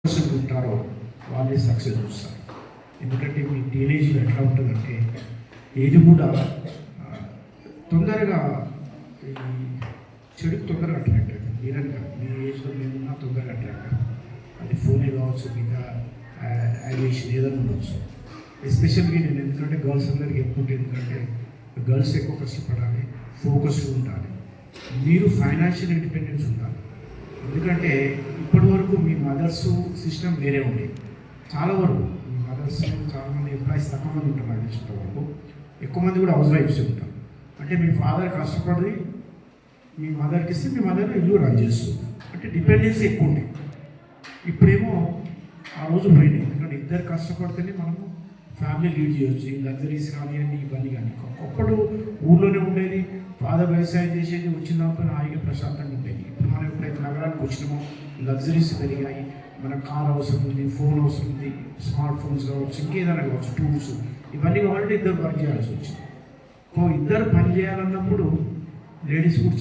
ఉంటారో వాళ్ళే సక్సెస్ చూస్తారు. ఎందుకంటే మీ టీనేజ్లో ఎట్లా ఉంటుందంటే ఏది కూడా తొందరగా ఈ చెడుకు తొందరగా అట్రాక్ట్ అవుతుంది. మీరని మీ ఏజ్లో మేమున్నా తొందరగా అట్రాక్ట్ అవుతుంది. అది ఫోనే కావచ్చు, ఇంకా యావియేషన్ ఏదైనా ఉండొచ్చు. ఎస్పెషల్గా నేను ఎందుకంటే గర్ల్స్ అందరికి ఎక్కువ ఎందుకంటే గర్ల్స్ ఎక్కువ కష్టపడాలి, ఫోకస్గా ఉండాలి. మీరు ఫైనాన్షియల్ ఇండిపెండెన్స్ ఉండాలి. ఎందుకంటే ఇప్పటి వరకు మీ మదర్స్ సిస్టమ్ వేరే ఉండేది. చాలా వరకు మీ మదర్స్ చాలామంది ఎంప్లాయీస్ తక్కువ మంది ఉంటారు. నాకు తెలిసినంత వరకు ఎక్కువ మంది కూడా హౌస్ వైఫ్స్ ఉంటారు. అంటే మీ ఫాదర్ కష్టపడి మీ మదర్కి ఇస్తే మీ మదర్ ఇల్లు రన్ చేస్తుంది. అంటే డిపెండెన్సీ ఎక్కువ ఉండేది. ఇప్పుడేమో ఆ రోజు పోయినాయి. ఎందుకంటే ఇద్దరు కష్టపడితేనే మనము ఫ్యామిలీ లీడ్ చేయొచ్చు. ఈ లగ్జరీస్ కానివ్వండి, ఇవన్నీ కానీ. ఒకప్పుడు ఊళ్ళోనే ఉండేది, ఫాదర్ వ్యవసాయం చేసేది, వచ్చినప్పుడు హాయిగా ప్రశాంతంగా ఉండేది. ఇప్పుడు మనం ఎప్పుడైతే నగరానికి వచ్చినామో లగ్జరీస్ పెరిగాయి. మనకు కార్ అవసరం ఉంది, ఫోన్ అవసరం ఉంది, స్మార్ట్ ఫోన్స్ కావచ్చు, ఇంకేదైనా కావచ్చు, టూల్స్, ఇవన్నీ కావాలంటే ఇద్దరు వర్క్ చేయాల్సి వచ్చింది. ఇద్దరు పని చేయాలన్నప్పుడు లేడీస్ కూడా